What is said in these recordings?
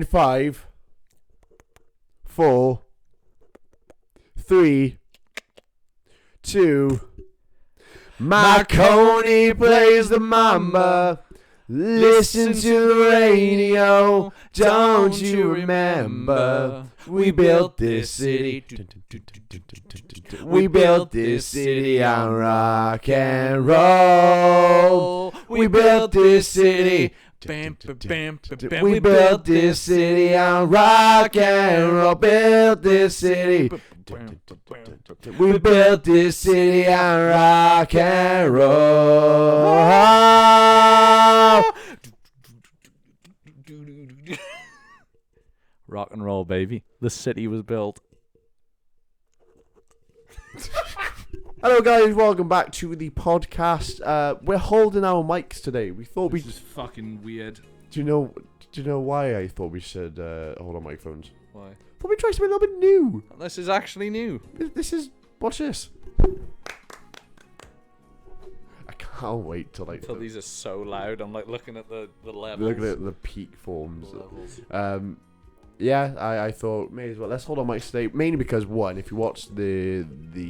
5, 4, 3, 2. Marconi plays the mamba. Listen to the radio. Don't you remember? We built this city. We built this city on rock and roll. We built this city. We built this city on rock and roll. Built this city. We built this city on rock and roll. Rock and roll, baby. The city was built. Hello guys, welcome back to the podcast. We're holding our mics today. We thought This is fucking weird. Do you know why I thought we should hold our microphones? Why? Thought we'd try something a little bit new. This is actually new. Watch this. I can't wait till These are so loud. I'm like looking at the levels. looking at the peak forms. The levels. Yeah, I thought may as well let's hold our mics today. Mainly because one, if you watched the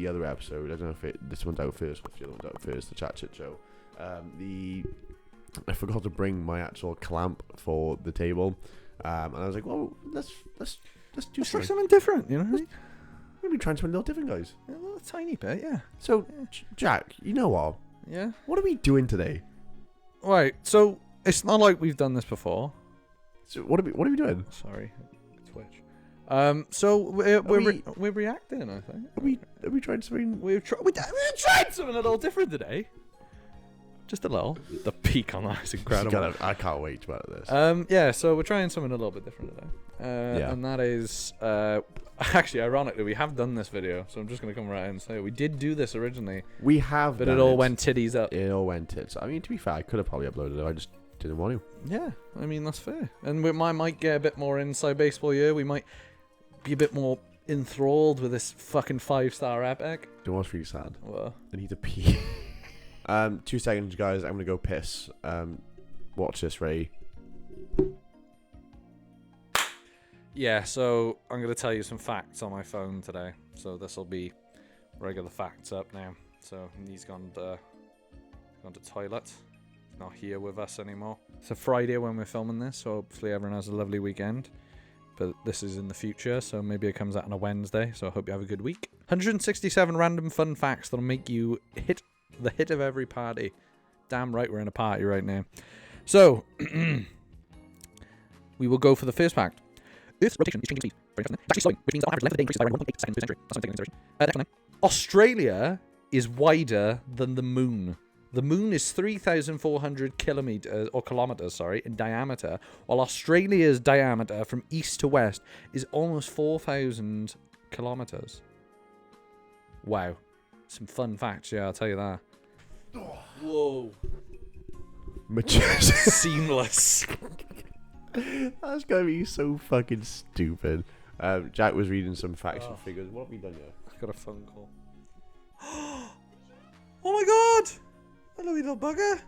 other episode, I don't know if this one's out first or if the other one's out first, the chat shit show. I forgot to bring my actual clamp for the table, and I was like, well, let's do Let's try something. something different, you know? We're gonna be trying something a little different, guys. A little tiny bit, yeah. So, Jack, you know what? Yeah. What are we doing today? Right. So it's not like we've done this before. So what are we doing? Sorry, Twitch. So we're reacting. I think. Are we trying something? We tried something a little different today. Just a little. The peak on that is incredible. I can't wait to about this. Yeah. So we're trying something a little bit different today. Yeah. And that is actually ironically we have done this video, so I'm just gonna come right in and say we did do this originally. We have, but it all went titties up. It all went tits. I mean, to be fair, I could have probably uploaded it. I just didn't want to. Yeah, I mean that's fair. And we might get a bit more inside baseball here. We might be a bit more enthralled with this fucking 5-star epic. Do you know what's really sad? Well, I need to pee. 2 seconds, guys. I'm gonna go piss. Watch this, Ray. yeah. So I'm gonna tell you some facts on my phone today. So this will be regular facts up now. So he's gone to toilet. Not here with us anymore. It's a Friday when we're filming this, so hopefully everyone has a lovely weekend. But this is in the future, so maybe it comes out on a Wednesday, so I hope you have a good week. 167 random fun facts that'll make you hit the hit of every party. Damn right we're in a party right now. So, we will go for the first fact. Earth's rotation is changing speed. It's actually slowing, which means that on average length of day increases by around 1.8 seconds per century. That's something to take into consideration. Next one. Australia is wider than the moon. The moon is 3,400 kilometers in diameter, while Australia's diameter from east to west is almost 4,000 kilometers. Wow. Some fun facts, yeah, I'll tell you that. Whoa. Majestic. Seamless. That's gonna be so fucking stupid. Jack was reading some facts and figures. What have we done here? I got a phone call. Oh my god! Hello, little bugger.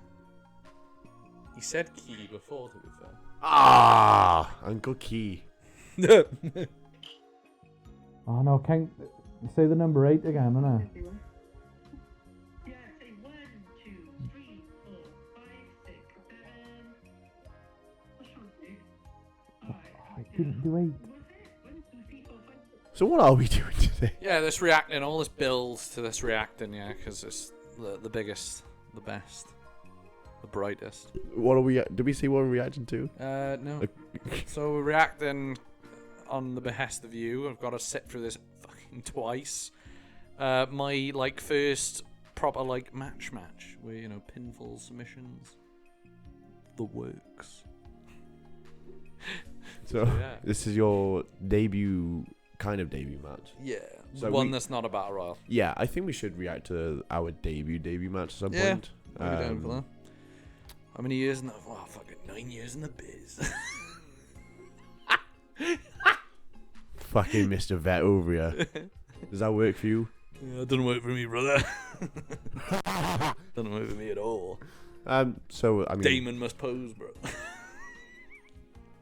He said key before, to be fair. Ah, Uncle Key. Oh no, can't say the number 8 again, innit? Yeah, say 1, 2, 3, 4, 5, 6, 7. What's wrong with you? I didn't do 8. What's it? 1, 2, 3, 4, 5. So what are we doing today? Yeah, this reacting, all this builds to this reacting, yeah, because it's the biggest, the best, the brightest. What are we? Did we say what we're reacting to? No. So we're reacting on the behest of you. I've got to sit through this fucking twice. My first proper match where pinfall submissions, the works. So Yeah. this is your debut match. Yeah. So One that's not a battle royale. Yeah, I think we should react to our debut match at some Yeah. point. I'll be down for that. How many years in the... Oh, fucking 9 years in the biz. Fucking Mr. Vet over here. Does that work for you? Yeah, it doesn't work for me, brother. Doesn't work for me at all. So I mean, Damon must pose, bro.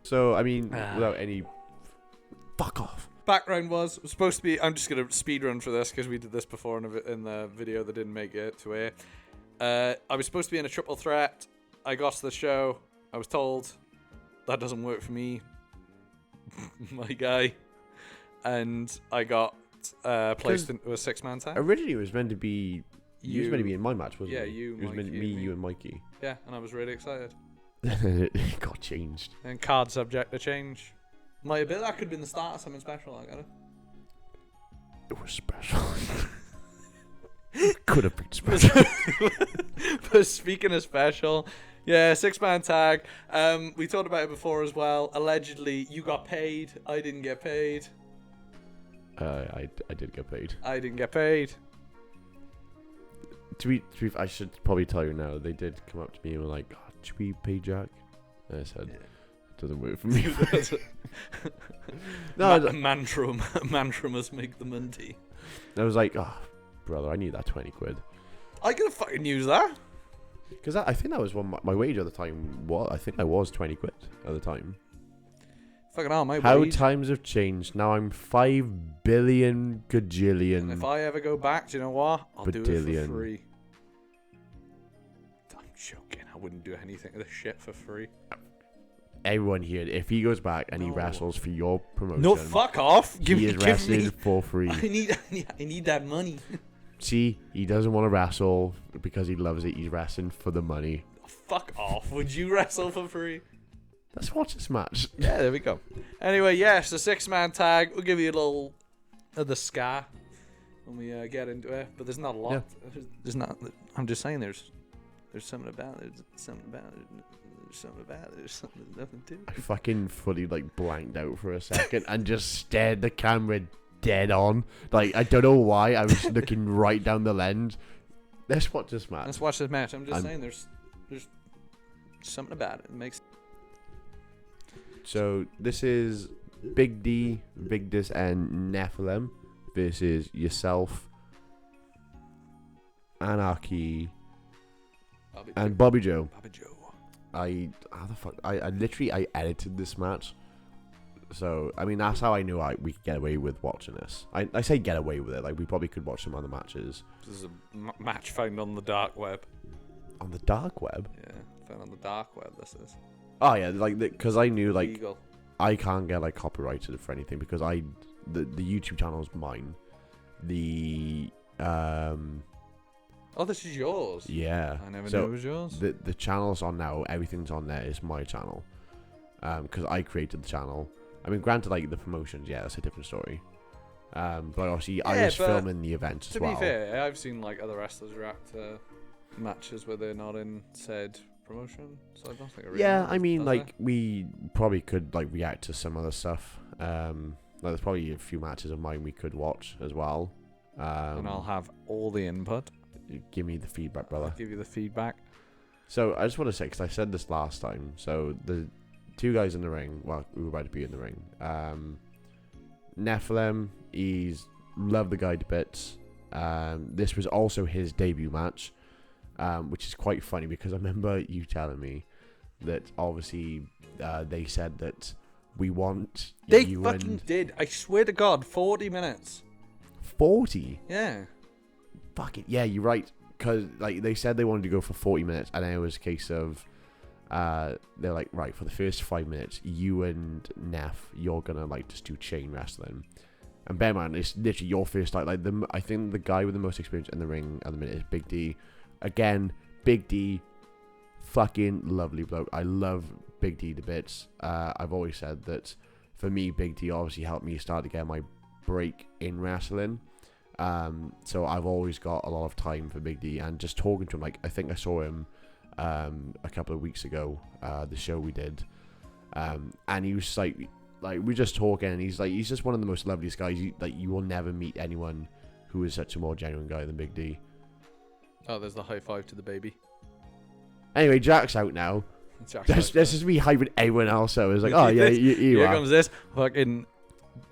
So I mean, without any, fuck off. Background was supposed to be. I'm just gonna speed run for this because we did this before in the video that didn't make it to air. I was supposed to be in a triple threat. I got to the show. I was told that doesn't work for me, my guy, and I got placed into a 6-man tag. Originally, it was meant to be. You was meant to be in my match, wasn't Yeah, it? you, It was meant to be Mikey, me, and you, and Mikey. Yeah, and I was really excited. It got changed. And card subject to change. Might have been that could have been the start of something special. I got it. It was special. Could have been special. But speaking of special, yeah, 6-man tag. We talked about it before as well. Allegedly, you got paid. I didn't get paid. I did get paid. I didn't get paid. I should probably tell you now. They did come up to me and were like, oh, "Should we pay Jack?" And I said, "It doesn't work for me." No, mantra must make the Monday. I was like, "Oh, brother, I need that 20 quid." I could have fucking used that. Because I think that was what my wage at the time was. I think I was 20 quid at the time. Fucking hell, my How wage. times have changed. Now I'm 5 billion gajillion. And if I ever go back, do you know what? I'll do it for Badillion. free. I'm joking. I wouldn't do anything of this shit for free. Everyone here, if he goes back and he No. wrestles for your promotion, No, fuck off. he is wrestling for free. I need that money. See, he doesn't want to wrestle because he loves it. He's wrestling for the money. Fuck off. Would you wrestle for free? Let's watch this match. Yeah, there we go. Anyway, yes, the 6-man tag. We'll give you a little of the ska when we get into it. But there's not a lot. Yeah. There's not. I'm just saying there's something about it. There's something about it. There's something about it. There's something there's nothing to it. I fucking fully blanked out for a second and just stared the camera dead on. I don't know why. I was looking right down the lens. Let's watch this match. Let's watch this match. I'm just saying there's something about it. It makes. So this is Big D, Vigdis, and Nephilim versus yourself, Anarchy, and Bobby Joe. Bobby Joe. I literally edited this match. So I mean that's how I knew we could get away with watching this. I say get away with it. We probably could watch some other matches. This is a match found on the dark web. On the dark web. Yeah, found on the dark web. This is. Oh yeah, because I knew Legal. I can't get copyrighted for anything because the YouTube channel is mine. The Oh, this is yours. yeah. I never knew it was yours. The channel's on now. Everything's on there. It's my channel. Because I created the channel. I mean, granted, the promotions, yeah, that's a different story. But obviously, I was filming the events as well. To be fair, I've seen other wrestlers react to matches where they're not in said promotion, so I don't think it really Yeah, matters, I mean, does it? we probably could react to some other stuff. There's probably a few matches of mine we could watch as well. And I'll have all the input. Give me the feedback, brother. I'll give you the feedback. So I just want to say, because I said this last time. So the two guys in the ring, well, we were about to be in the ring. Nephilim, he's loved the guy to bits. This was also his debut match, which is quite funny because I remember you telling me that obviously they said that we want They you fucking and did. I swear to God, 40 minutes. 40. Yeah. Fuck it. Yeah, you're right. Because they said they wanted to go for 40 minutes, and then it was a case of they're like, right, for the first 5 minutes, you and Neff, you're gonna just do chain wrestling. And bear in mind, it's literally your first I think the guy with the most experience in the ring at the minute is Big D. Again, Big D, fucking lovely bloke. I love Big D to bits. I've always said that for me, Big D obviously helped me start to get my break in wrestling. So I've always got a lot of time for Big D, and just talking to him, I think I saw him a couple of weeks ago, the show we did, and he was just we were just talking, and he's just one of the most loveliest guys. You will never meet anyone who is such a more genuine guy than Big D. Oh, there's the high five to the baby. Anyway, Jack's out now. This is me hyping everyone else out. It's oh yeah, you here are. comes this fucking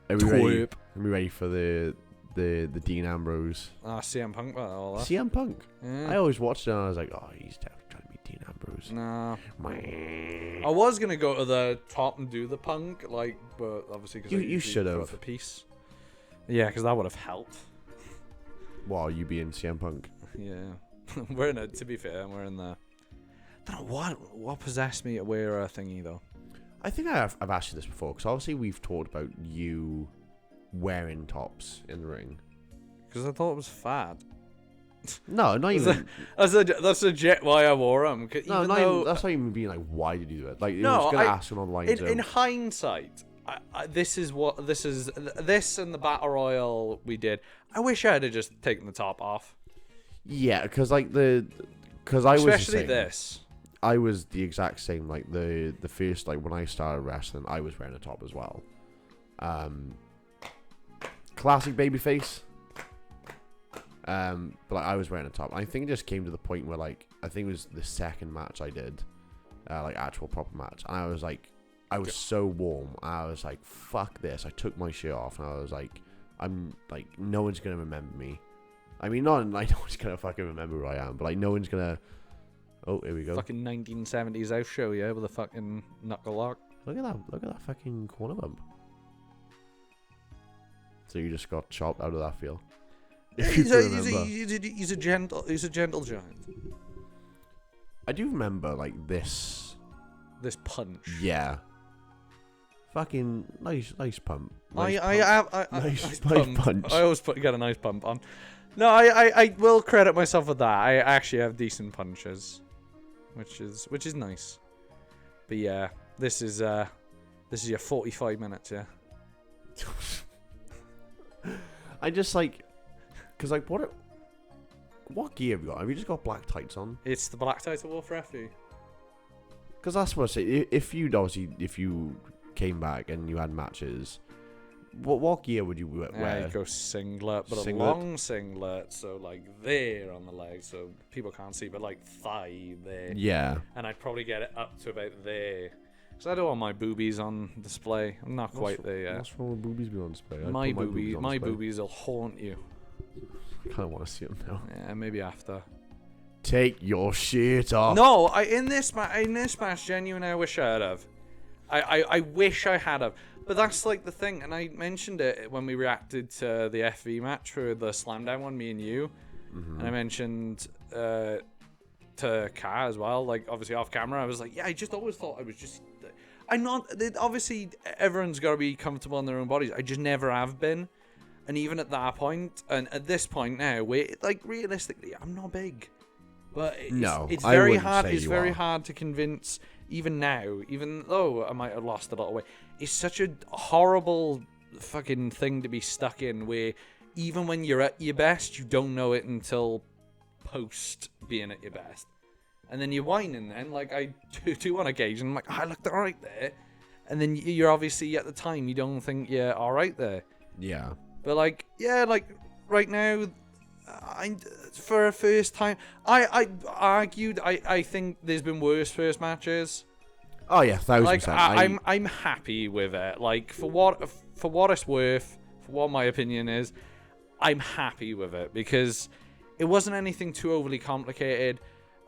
Are we ready? twerp. Are we ready for the Dean Ambrose? CM Punk, all that. CM Punk. Yeah. I always watched it and I was like, oh, he's definitely trying to be Dean Ambrose. those. No. I was gonna go to the top and do the punk, like, but obviously because You should have. the piece. Yeah, because that would have helped. While you being CM Punk. Yeah, we're in it. To be fair, we're in the. I don't know what possessed me to wear a thingy though. I think I've asked you this before, because obviously we've talked about you wearing tops in the ring. Because I thought it was fad. No, not even. That's legit why I wore them. No, that's not even being like, why did you do it? Like, I was going to ask him online. In hindsight, this and the battle royal we did. I wish I had just taken the top off. Yeah, because like because I was especially the same. this. I was the exact same. Like the first, like when I started wrestling, I was wearing a top as well. Classic babyface. But like, I was wearing a top. I think it just came to the point where, like, I think it was the second match I did, like actual proper match, and I was like, I was so warm. I was like, fuck this. I took my shirt off, and I was like, I'm like, no one's gonna remember me. I mean, not like no one's gonna fucking remember who I am, but like no one's gonna. Oh, here we go. Fucking 1970s house show, yeah, with a fucking knuckle lock. Look at that! Look at that fucking corner bump. So you just got chopped out of that field. He's a gentle giant. I do remember like this punch. Yeah. Fucking nice pump. Nice punch. I always get a nice pump on. No, I will credit myself for that. I actually have decent punches, which is nice. But yeah, this is your 45 minutes. Yeah. I just like, cause like what gear have you got? Have you just got black tights on? It's the black tights I wore for FU. Cause that's what I say. If you came back and you had matches, what gear would you wear? You go singlet, but Singlet? a long singlet, so like there on the leg, so people can't see, but like thigh there. Yeah. And I'd probably get it up to about there. So I don't want my boobies on display. I'm not quite there yet. What's wrong with boobies being on display? My boobies will haunt you. I kind of want to see them now. Yeah, maybe after. Take your shirt off. No, in this match, genuinely, I wish I had have. I wish I had have. But that's like the thing, and I mentioned it when we reacted to the FV match for the Slam Down one, me and you. Mm-hmm. And I mentioned to Ka as well, like obviously off camera, I was like, yeah, I just always thought I was just. I'm not. Obviously, everyone's got to be comfortable in their own bodies. I just never have been. And even at that point, and at this point now, like realistically, I'm not big. But it's very hard. It's very hard to convince. Even now, even though I might have lost a lot of weight, it's such a horrible fucking thing to be stuck in. Where even when you're at your best, you don't know it until post being at your best. And then you're whining then, like I do on occasion. I'm like, I looked alright there. And then you're obviously, at the time, you don't think you're alright there. Yeah. But like, yeah, like right now, for a first time, I argued, I think there's been worse first matches. Oh yeah, 1,000%. Like, I'm happy with it. Like, for what it's worth, for what my opinion is, I'm happy with it. Because it wasn't anything too overly complicated.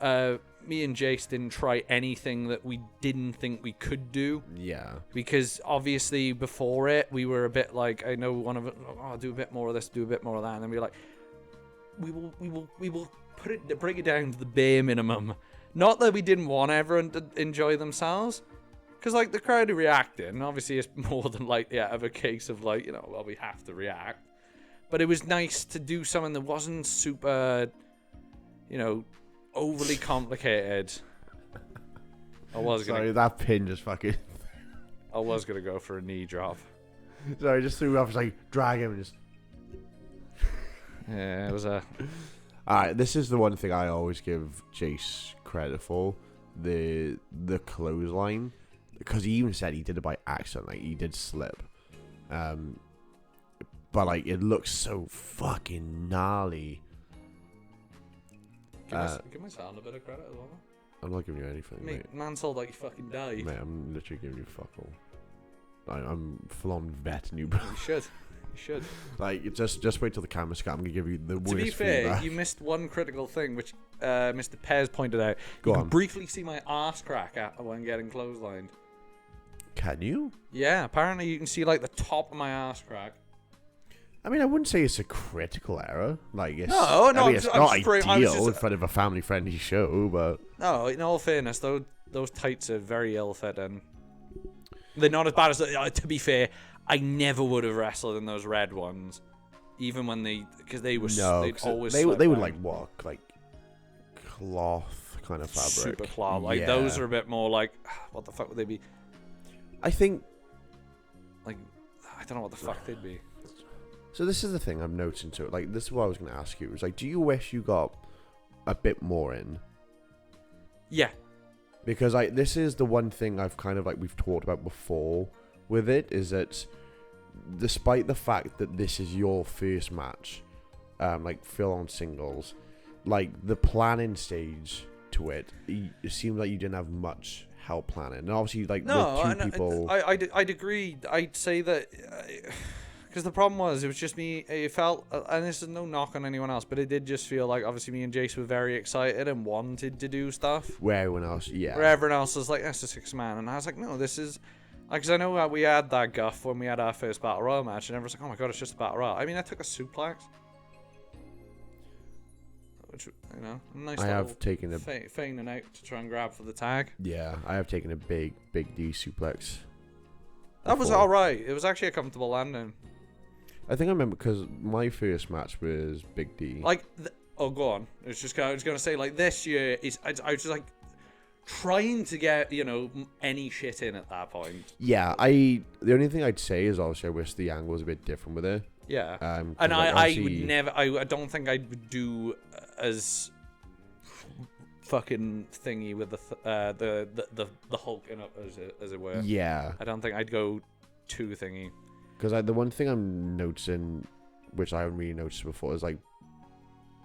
Me and Jace didn't try anything that we didn't think we could do. Yeah. Because obviously before it, we were a bit like, I know one of it, I'll do a bit more of this, do a bit more of that, and then we were like, we will bring it down to the bare minimum. Not that we didn't want everyone to enjoy themselves, because like the crowd reacted, and obviously it's more than like of a case of like, well, we have to react. But it was nice to do something that wasn't super, overly complicated. Sorry, that pin just fucking. I was gonna go for a knee drop. Sorry, just threw off, like drag him and just. Yeah, it was a. Alright, this is the one thing I always give Jace credit for, the clothesline, because he even said he did it by accident, like he did slip. But like it looks so fucking gnarly. Give my sound a bit of credit as well. I'm not giving you anything, mate. Man sold like you fucking died. Mate, I'm literally giving you fuck all. I'm full on vet new, bro. You should. You should. Like, just wait till the camera's cut. I'm gonna give you the worst To be fair, feedback. you missed one critical thing, which Mr. Pez pointed out. Go you on. can briefly see my arse crack when getting clotheslined. Can you? Yeah, apparently you can see like the top of my arse crack. I mean, I wouldn't say it's a critical error. Like, it's, No, I mean, it's I'm not just bring- I was ideal just- in front of a family-friendly show, but No, in all fairness, those tights are very ill-fitting. They're not as bad as... to be fair, I never would have wrestled in those red ones. Even when they... Because they were... no, they'd 'cause always they would slip like down. what, like cloth kind of fabric. Super cloth. Like, Yeah. those are a bit more like... What the fuck would they be? I think. Like, I don't know what the fuck they'd be. So this is the thing I'm noticing too. Like, this is what I was going to ask you. It's like, do you wish you got a bit more in? Yeah. Because this is the one thing I've kind of like we've talked about before with it, is that despite the fact that this is your first match, like Phil on singles, like the planning stage to it seemed like you didn't have much help planning. And obviously, like No, with two people, I'd agree. I'd say that because the problem was it was just me. It felt, and this is no knock on anyone else, but it did just feel like obviously me and Jace were very excited and wanted to do stuff. where everyone else, Where everyone else was like, that's a 6-man, and I was like, no, this is. Because I know we had that guff when we had our first Battle Royal match, and everyone's like, oh my god, it's just a Battle Royal. I mean, I took a suplex. Which, you know, a nice I little have taken a feigning out to try and grab for the tag. I have taken a big D suplex. That was before. alright. It was actually a comfortable landing. I think I remember because my first match was Big D. Like, oh, go on. I was gonna say, like, this year is I was just like trying to get, you know, any shit in at that point. Yeah, the only thing I'd say is obviously I wish the angle was a bit different with it. Yeah. 'Cause, And like, I obviously- would never. I don't think I would do as fucking thingy with the Hulk in it as it were. Yeah, I don't think I'd go too thingy. because the one thing I'm noticing, which I haven't really noticed before, is like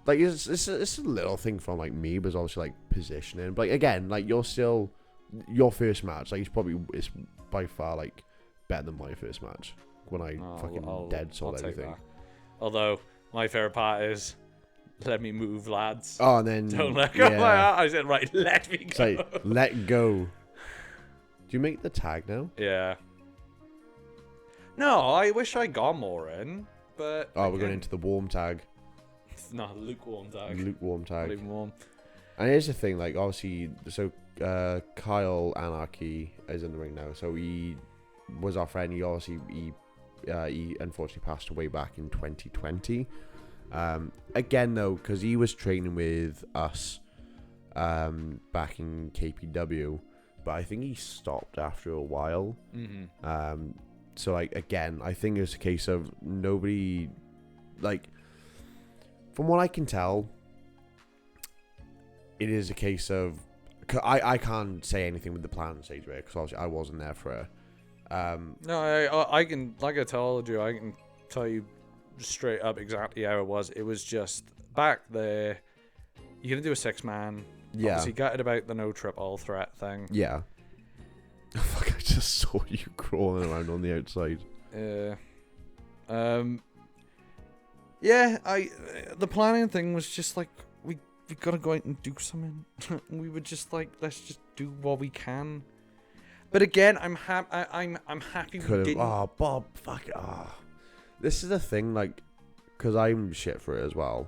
it's a little thing from like me, but it's obviously like positioning. But like, again, like your first match, like it's by far like better than my first match when I dead sold I'll take everything. that. Although my favorite part is let me move, lads. Oh, and then Don't let go. yeah. I said right, let me go. It's like let go. Do you make the tag now? Yeah. No, I wish I got more in, but Oh, we're going into the warm tag, no lukewarm tag. lukewarm Not tag. even warm. And here's the thing, like obviously, so Kyle Anarchy is in the ring now. So he was our friend. He unfortunately passed away back in 2020. Again though, because he was training with us back in KPW, but I think he stopped after a while. Mm-hmm. So like again, I think it's a case of nobody, like, from what I can tell, it is a case of I can't say anything with the planning stage, right? Because obviously I wasn't there for it. No, I can, like I told you, I can tell you straight up exactly how it was. It was just back there. You're gonna do a 6-man. Yeah. Obviously gutted about the no triple threat thing. Yeah. Fuck! I just saw you crawling around on the outside. Yeah, the planning thing was just like we gotta go out and do something. We were just like, let's just do what we can. But again, I'm happy we didn't. Oh, Bob, fuck it. Oh. This is the thing, like, because I'm shit for it as well.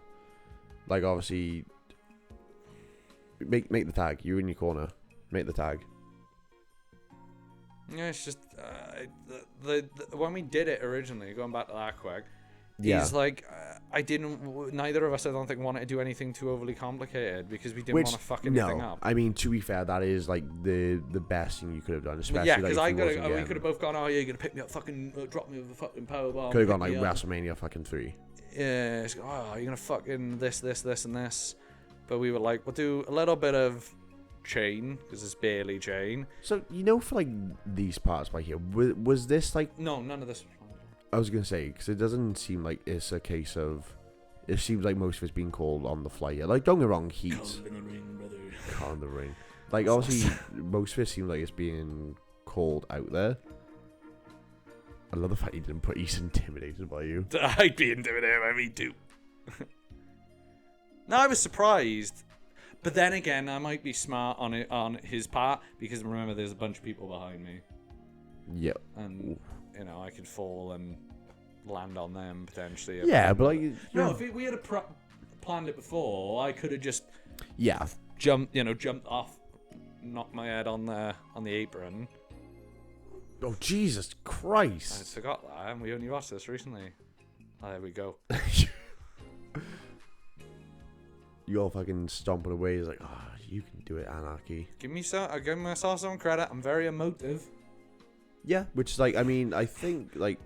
Like, obviously, make the tag. You're in your corner. Make the tag. Yeah, it's just the when we did it originally, going back to that quick. Yeah. He's like, neither of us, I don't think, wanted to do anything too overly complicated because we didn't want to fuck anything up. I mean, to be fair, that is like the best thing you could have done, especially Yeah, because like, we could have both gone, oh yeah, you're gonna pick me up, fucking drop me with a fucking powerbomb. Could have gone like WrestleMania fucking 3. Yeah, it's, oh, you're gonna fucking this, and this. But we were like, we'll do a little bit of chain because it's barely chain. So for like these parts right here, was this like? No, none of this. I was gonna say, because it doesn't seem like it's a case of. It seems like most of it's being called on the fly here. Like, don't get me wrong, heat. Call in the ring. Like, obviously, most of it seems like it's being called out there. I love the fact he didn't put he's intimidated by you. I'd be intimidated by me too. No, I was surprised. But then again, I might be smart on it on his part because remember, there's a bunch of people behind me, Yep. and you know I could fall and land on them potentially. Yeah, but like No, if we had planned it before, I could have just yeah. jumped off, knocked my head on the apron. Oh Jesus I Christ! forgot that, and we only watched this recently. Oh, there we go. You all fucking stomping away. He's like, oh, you can do it, Anarchy. Give myself some credit. I'm very emotive. Yeah, which is like, I mean, I think like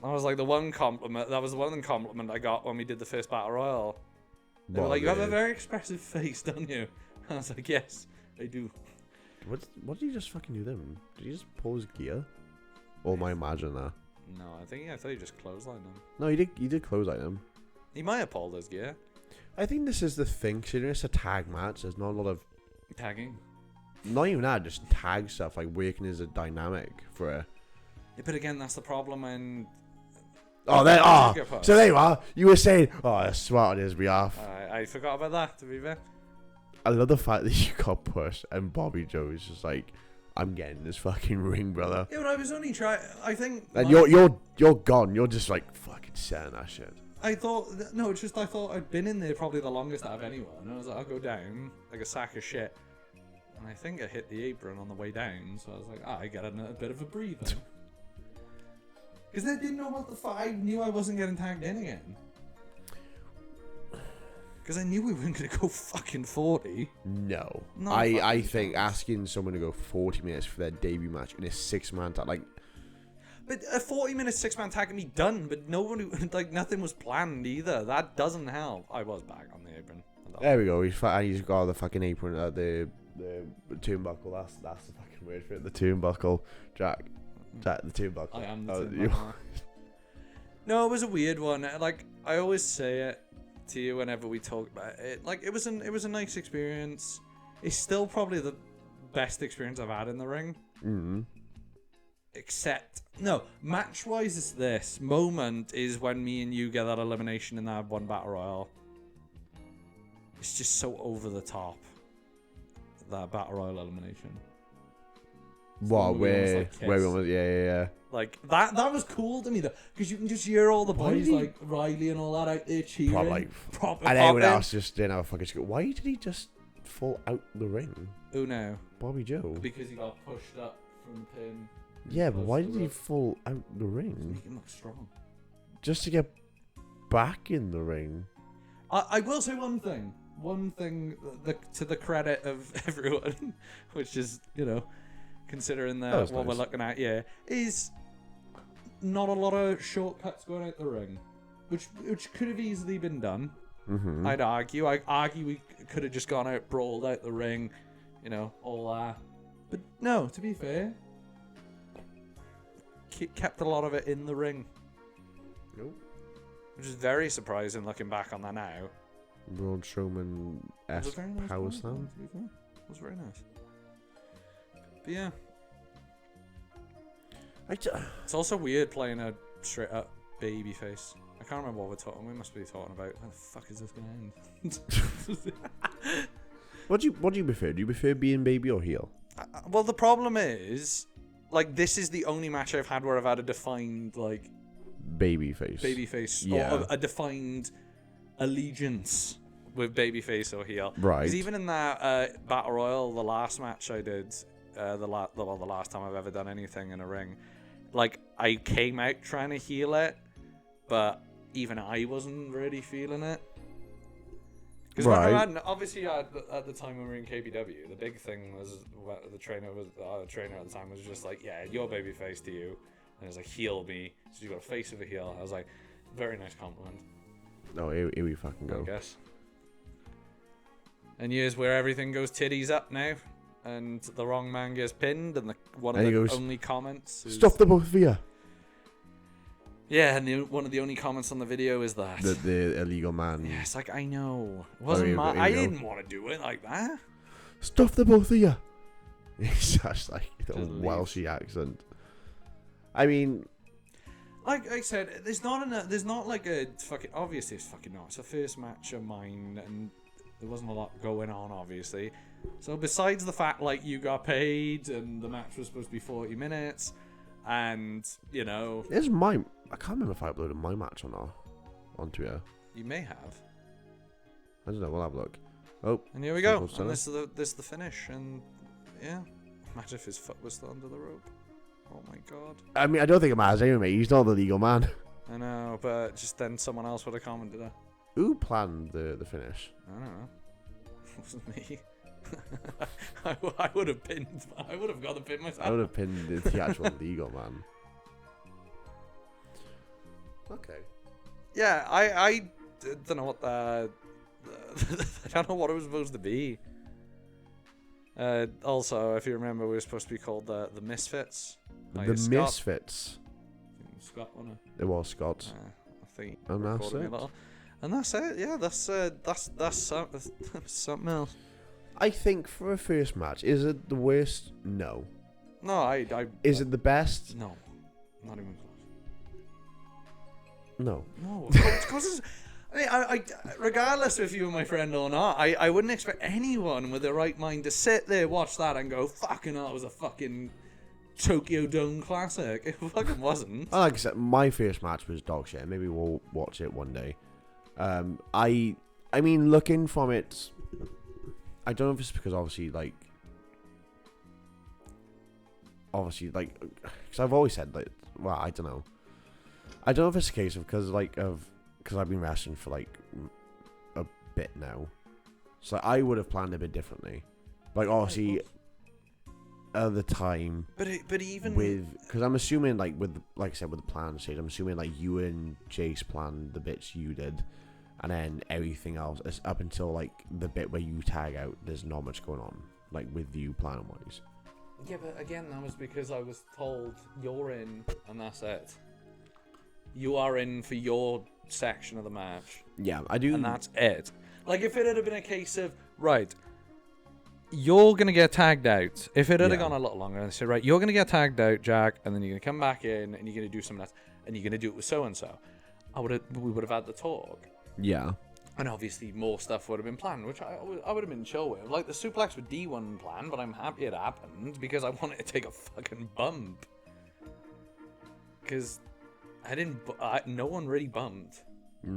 That was like the one compliment. That was the one compliment I got when we did the first battle royale. They were like, "You have a very expressive face, don't you?" I was like, "Yes, I do." What did he just fucking do then? Did he just pull his gear? Or am I imagining that? No, I thought he just clotheslined him. No, he did close like him. He might have pulled his gear. I think this is the thing. Considering it's a tag match, there's not a lot of Tagging. not even that, just tag stuff like working as a dynamic for a. Yeah, but again, that's the problem. And So there you are. You were saying, oh, that's smart on his behalf. I forgot about that. To be fair. I love the fact that you got pushed and Bobby Joe is just like, I'm getting this fucking ring, brother. Yeah, but I was only trying. I think. And you're gone. You're just like fucking saying that shit. I thought no, it's just I thought I'd been in there probably the longest out of anyone. And I was like, I'll go down like a sack of shit. And I think I hit the apron on the way down, so I was like, I get a bit of a breather. Because they didn't know about the fight. I knew I wasn't getting tagged in again. Because I knew we weren't going to go fucking 40. No. No I fucking think chance. asking someone to go 40 minutes for their debut match in a 6-man tag, like, But a 40-minute 6-man tag can be done, but nobody, like, nothing was planned either. That doesn't help. I was back on the apron. there we go. He's got the fucking apron at the turnbuckle. That's the fucking word for it. The turnbuckle. Jack, the turnbuckle. I am the Oh, turnbuckle. No, it was a weird one. Like, I always say it to you whenever we talk about it. Like, it was a nice experience. It's still probably the best experience I've had in the ring. Mm-hmm. Except, no, match-wise it's this. Moment is when me and you get that elimination in that one battle royale. It's just so over the top. That battle royale elimination. What? when we almost, Where? like, Where we kissed. almost? Yeah. Like, that was cool to me, though. Because you can just hear all the Why boys, did he- like, Riley and all that out there cheering. Proper And everyone popping. else just didn't have a fucking scoop. Why did he just fall out the ring? Who now? Bobby Joe. Because he got pushed up from the pin. Yeah, but why Close did to he the- fall out the To ring? make him look strong. Just to get back in the ring. I will say one thing. One thing to the credit of everyone, which is, you know, considering That was what we're nice. looking at here, is not a lot of shortcuts going out the ring, which could have easily been done. Mm-hmm. I'd argue. I argue we could have just gone out, brawled out the ring, you know, all that. But no, to be fair, kept a lot of it in the ring, Nope. which is very surprising looking back on that now. Braun Strowman It was a esque very nice power match, slam. to be fair. It was very nice. But yeah, it's also weird playing a straight up baby face. I can't remember what we're talking. We must be talking about. How the fuck is this gonna end? What do you prefer? Do you prefer being baby or heel? Well, the problem is, like, this is the only match I've had where I've had a defined, like, Babyface. babyface, Yeah. or a defined allegiance with babyface or heel. Right. Because even in that battle royal, the last match I did, the last time I've ever done anything in a ring, like, I came out trying to heel it, but even I wasn't really feeling it. Because Right. obviously at the time when we were in KBW, the big thing was the trainer at the time was just like, yeah, your babyface to you, and it was like, heel me, so you got a face of a heel. I was like, very nice compliment. Oh, here we fucking I go. guess. And here's where everything goes titties up now, and the wrong man gets pinned, and one of And he the goes, only comments is... Stop the both of you. Yeah, and one of the only comments on the video is that. The illegal man. Yeah, it's like, I know. It wasn't here my... we I go. didn't want to do it like that. Stop the both of you. It's just like the Just leave. Welsh accent. I mean, like I said, there's not like a fucking, obviously it's fucking not. It's a first match of mine, and there wasn't a lot going on, obviously. So besides the fact, like, you got paid, and the match was supposed to be 40 minutes, and, you know... I can't remember if I uploaded my match or not onto here. You may have. I don't know, we'll have a look. Oh. And here we go. And this is the finish, and, yeah. Imagine if his foot was still under the rope. Oh my god. I mean, I don't think it matters anyway, he's not the legal man. I know, but just then someone else would have commented it. Who planned the finish? I don't know. It wasn't me. I would have pinned. I would have got the pin myself. I would have pinned the actual legal man. Okay. Yeah, I don't know what I don't know what it was supposed to be. Also, if you remember, we were supposed to be called the Misfits. The Misfits. Scott, wasn't it? It was Scott. I think. And that's it. And that's it. Yeah, that's something else. I think for a first match, is it the worst? No. No, Is it the best? No, not even close. No. No, of course it's, I mean, I regardless if you were my friend or not, I wouldn't expect anyone with the right mind to sit there, watch that, and go, fucking hell, it was a fucking Tokyo Dome classic. It fucking wasn't. Like I said, my first match was dog shit. Maybe we'll watch it one day. I mean, looking from it, I don't know if it's because obviously, because I've always said, like, well, I don't know. I don't know if it's a case of because I've been wrestling for like a bit now, so I would have planned a bit differently. Like, obviously, at the time, but even because I'm assuming like I said with the plan stage, I'm assuming like you and Jace planned the bits you did, and then everything else is up until like the bit where you tag out. There's not much going on like with you plan wise. Yeah, but again, that was because I was told you're in, and that's it. You are in for your section of the match. Yeah, I do. And that's it. Like, if it had been a case of, right, you're going to get tagged out. If it had gone a little longer, and they said, right, you're going to get tagged out, Jack, and then you're going to come back in, and you're going to do something else, and you're going to do it with so-and-so, we would have had the talk. Yeah. And obviously more stuff would have been planned, which I would have been chill with. Like, the suplex with D1 planned, but I'm happy it happened, because I wanted to take a fucking bump. Because... no one really bumped. I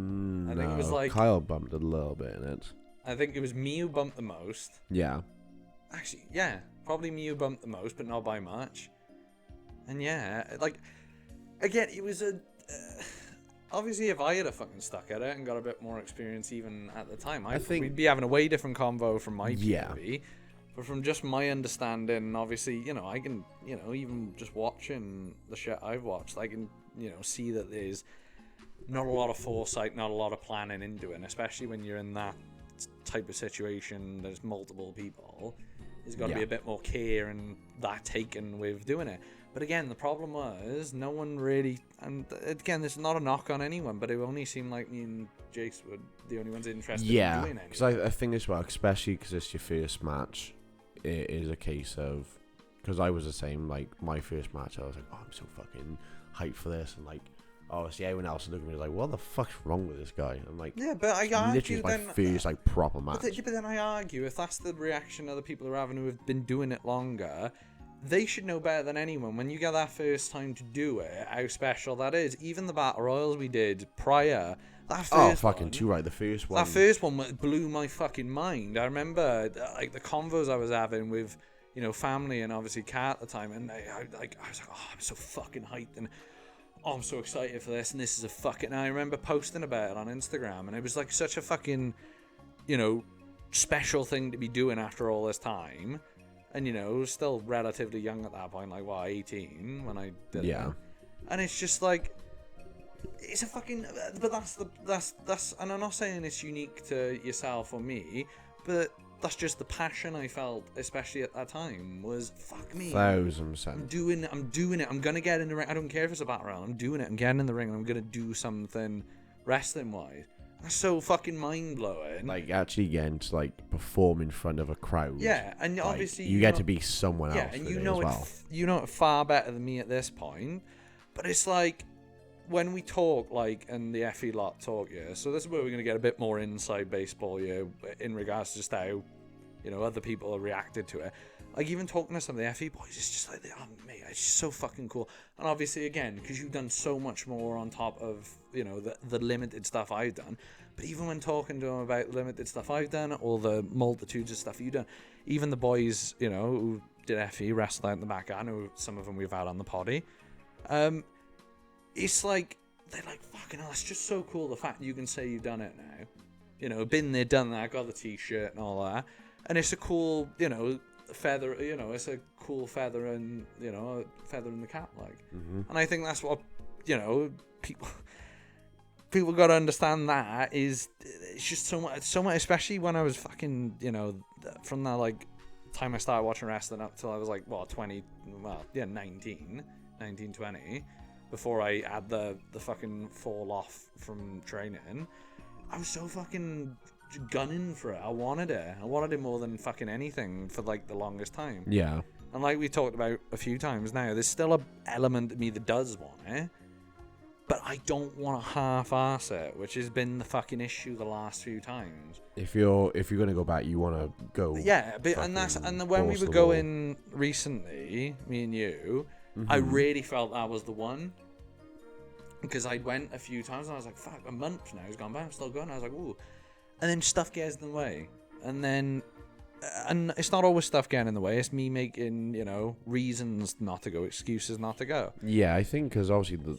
think it was like Kyle bumped a little bit in it. I think it was me who bumped the most. Yeah. Actually, yeah, probably me who bumped the most, but not by much. And yeah, like, again, it was a obviously if I had a fucking stuck at it and got a bit more experience even at the time, I think we'd be having a way different convo from my POV. But from just my understanding, obviously, you know, I can, you know, even just watching the shit I've watched, I can, you know, see that there's not a lot of foresight, not a lot of planning into it, and especially when you're in that type of situation, there's multiple people, there's got to be a bit more care and that taken with doing it. But again, the problem was no one really, and again, this is not a knock on anyone, but it only seemed like me and Jace were the only ones interested in doing it. Because I think as well, especially because it's your first match, it is a case of, because I was the same, like, my first match, I was like, oh, I'm so fucking hyped for this, and like, obviously everyone else looking at me was like, what the fuck's wrong with this guy? I'm like, yeah, but I argue literally my first like proper match. But then I argue, if that's the reaction of the people who are having, who have been doing it longer, they should know better than anyone. When you get that first time to do it, how special that is. Even the battle royals we did prior, that first fucking too right, the first one. That first one blew my fucking mind. I remember like the convos I was having with, you know, family and obviously Kat at the time, and I was like, oh, I'm so fucking hyped, and oh, I'm so excited for this, and this is a fucking... And I remember posting about it on Instagram, and it was like such a fucking, you know, special thing to be doing after all this time. And, you know, still relatively young at that point, like, what, 18 when I did it. And it's just like, it's a fucking... But that's... And I'm not saying it's unique to yourself or me, but that's just the passion I felt, especially at that time, was, fuck me. 1000%. I'm doing it. I'm going to get in the ring. I don't care if it's a battle royal. I'm doing it. I'm getting in the ring, and I'm going to do something wrestling-wise. That's so fucking mind-blowing. Like, actually getting to, like, perform in front of a crowd. Yeah, and like, obviously... You get to be someone else. Yeah, and you know it far better than me at this point. But it's like, when we talk, like, and the FE lot talk, yeah, so this is where we're going to get a bit more inside baseball, yeah, in regards to just how, you know, other people have reacted to it. Like, even talking to some of the FE boys, it's just like, oh, mate, it's just so fucking cool. And obviously, again, because you've done so much more on top of, you know, the limited stuff I've done. But even when talking to them about the limited stuff I've done, or the multitudes of stuff you've done, even the boys, you know, who did FE, wrestled out in the back, I know some of them we've had on the poddy. It's like, they're like, fucking hell, it's just so cool the fact you can say you've done it now. You know, been there, done that, got the t-shirt and all that. And it's a cool, you know, feather, you know, it's a cool feather and, you know, a feather in the cap, like. Mm-hmm. And I think that's what, you know, people got to understand that is, it's just so much, especially when I was fucking, you know, from that, like, time I started watching wrestling up till I was like, 19, 20, before I had the fucking fall off from training, I was so fucking gunning for it. I wanted it more than fucking anything for like the longest time. Yeah. And like we talked about a few times now, there's still a element of me that does want it, but I don't want to half-ass it, which has been the fucking issue the last few times. If you're gonna go back, you want to go. Yeah, but when we were going recently, me and you, I really felt that was the one. Because I went a few times and I was like, fuck, a month now has gone by, I'm still going. I was like, ooh. And then stuff gets in the way. And then, and it's not always stuff getting in the way, it's me making, you know, reasons not to go, excuses not to go. Yeah, I think because obviously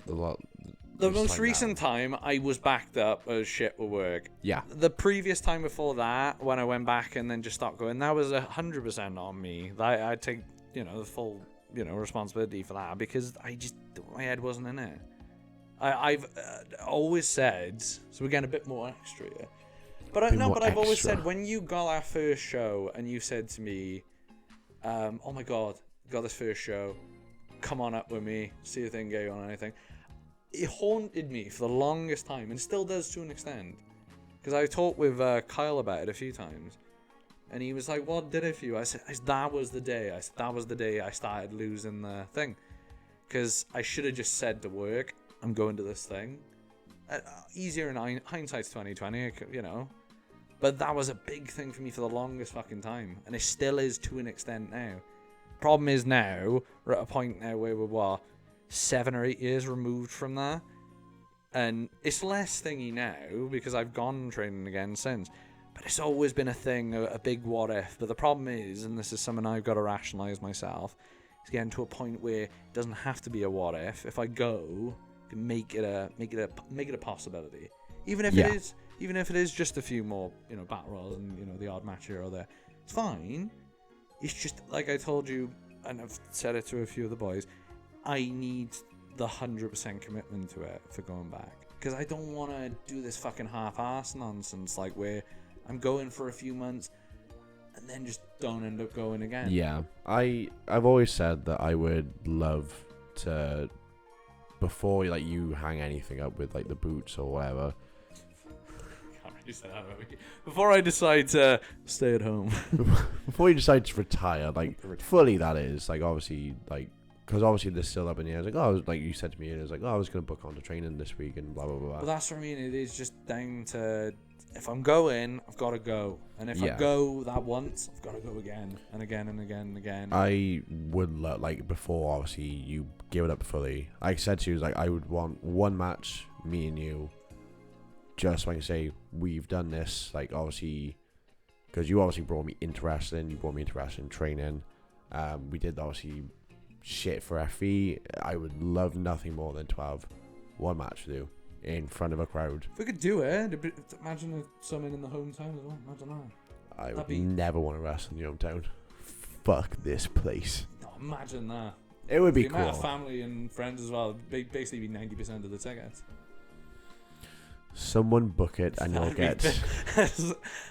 the most recent time, I was backed up as shit with work. Yeah. The previous time before that, when I went back and then just stopped going, that was 100% on me. I take, you know, the full, you know, responsibility for that because my head wasn't in it. I've always said, so we're getting a bit more extra here. But I've always said, when you got our first show and you said to me, oh my God, got this first show, come on up with me, see if they can get you on anything. It haunted me for the longest time and still does to an extent. Because I talked with Kyle about it a few times. And he was like, what did it for you? I said, that was the day. That was the day I started losing the thing. Because I should have just said to work, I'm going to this thing. Easier in hindsight's 2020, you know. But that was a big thing for me for the longest fucking time. And it still is to an extent now. Problem is now, we're at a point now where we're, 7 or 8 years removed from that. And it's less thingy now, because I've gone training again since. But it's always been a thing, a big what if. But the problem is, and this is something I've got to rationalise myself, is getting to a point where it doesn't have to be a what if. If I go, make it a possibility. Even if it is just a few more, you know, battle royals and, you know, the odd match here or there. It's fine. It's just like I told you, and I've said it to a few of the boys, I need the 100% commitment to it for going back. Because I don't want to do this fucking half-ass nonsense like where I'm going for a few months and then just don't end up going again. Yeah. I've always said that I would love to, before like you hang anything up with like the boots or whatever. Before I decide to stay at home. Before you decide to retire, like fully, that is, like obviously, like, because obviously there's still up in the air. It's like, oh, like you said to me, it was like, oh, I was going to book on to training this week and blah, blah, blah. Well, that's what I mean. It is just down to, if I'm going, I've got to go. And if I go that once, I've got to go again and again and again and again. I would like, before obviously you give it up fully, like I said to you, like I would want one match, me and you, just so I can say we've done this. Like obviously, because you obviously brought me into wrestling, you brought me into wrestling training. We did obviously shit for FE. I would love nothing more than to have one match to do in front of a crowd. If we could do it, imagine something in the hometown as well. Imagine that. I would never want to wrestle in your hometown. Fuck this place. No, imagine that. It would be the cool. amount of family and friends as well. Basically, be 90% of the tickets. Someone book it and you'll get.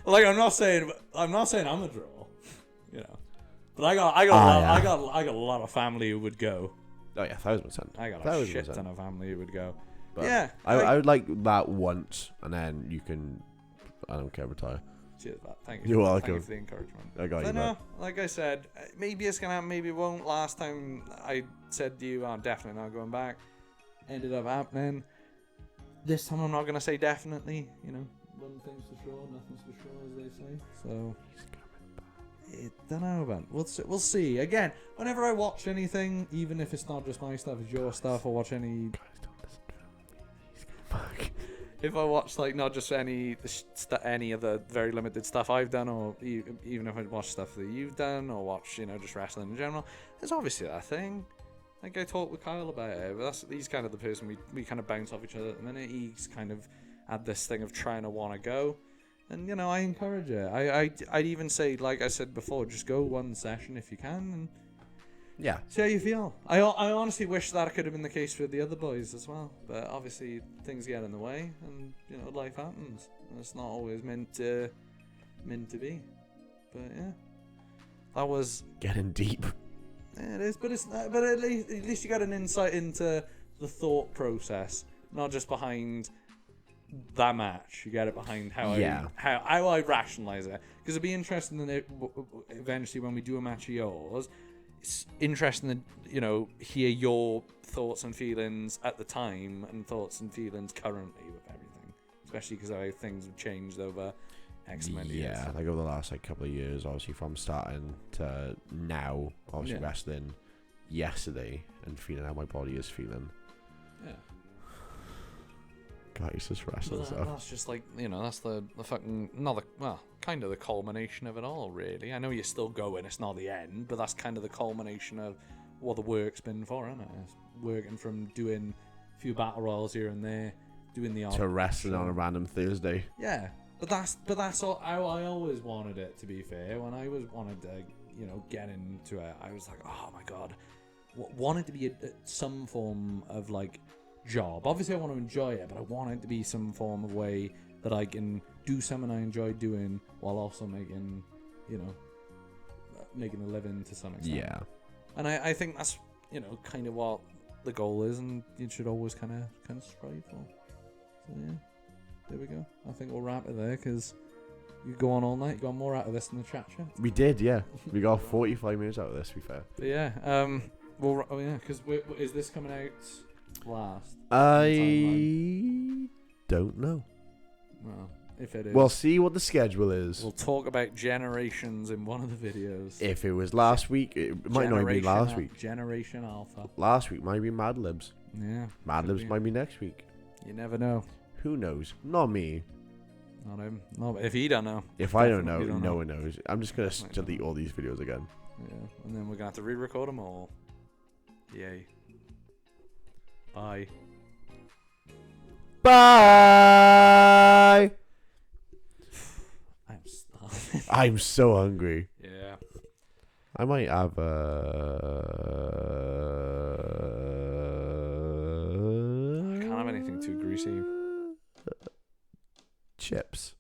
Like I'm not saying I'm a draw, you know. But I got a lot of family who would go. Oh yeah, 1,000%. I got a shit ton of family who would go. But yeah, I would like that once, and then you can. I don't care, retire. Cheers, Matt. Thank you. You're welcome. Thank you for the encouragement. I got you, no, like I said, maybe it's gonna happen, maybe it won't. Last time I said to you, I'm definitely not going back. ended up happening. This time I'm not gonna say definitely. You know, one thing's for sure, nothing's for sure, as they say. So. Don't know, man. We'll see. Again, whenever I watch anything, even if it's not just my stuff, it's your stuff, or watch any. Fuck. If I watch like not just any of the very limited stuff I've done, or even if I watch stuff that you've done, or watch just wrestling in general, there's obviously that thing. Like I talked with Kyle about it, but he's kind of the person we kind of bounce off each other at the minute. He's kind of had this thing of trying to want to go. And, I encourage it. I'd even say, like I said before, just go one session if you can and Yeah. see how you feel. I honestly wish that could have been the case with the other boys as well. But obviously, things get in the way and, life happens. And it's not always meant to be. But, yeah. That was... Getting deep. Yeah, it is, but it's not, but at least you got an insight into the thought process, not just behind... that match. You get it behind how I rationalize it, because it'd be interesting that eventually when we do a match of yours, it's interesting to hear your thoughts and feelings at the time and thoughts and feelings currently with everything, especially because how things have changed over X amount of years. Yeah, like over the last couple of years, obviously from starting to now, obviously wrestling yesterday and feeling how my body is feeling. Yeah. God, he's just wrestling stuff. That's just like, that's the fucking, kind of the culmination of it all, really. I know you're still going, it's not the end, but that's kind of the culmination of what the work's been for, isn't it? It's working from doing a few battle royals here and there, doing the to wrestling on a random Thursday. Yeah, but that's all, how I always wanted it, to be fair. When I wanted to, get into it, I was like, oh my God, wanted to be some form of like job. Obviously I want to enjoy it, but I want it to be some form of way that I can do something I enjoy doing while also making a living to some extent. Yeah. And I think that's kind of what the goal is, and you should always kind of strive for. So yeah, there we go. I think we'll wrap it there, because you go on all night. You got more out of this than the chat. We did, yeah. We got 45 minutes out of this, to be fair. But yeah, because is this coming out last? I don't know. Well, if it is, We'll see what the schedule is. we'll talk about generations in one of the videos. If it was last week, it might not be last week. Generation Alpha. Last week might be Mad Libs. Yeah. Mad could Libs be. might be next week. You never know. Who knows? Not me. Not him. No, if he don't know. If I don't know, Definitely don't no know. one knows. I'm just going to Definitely delete all these videos again. Yeah. And then we're gonna have to re-record them all. Yay. Bye. Bye! I'm starving. I'm so hungry. Yeah. I might have I can't have anything too greasy. chips.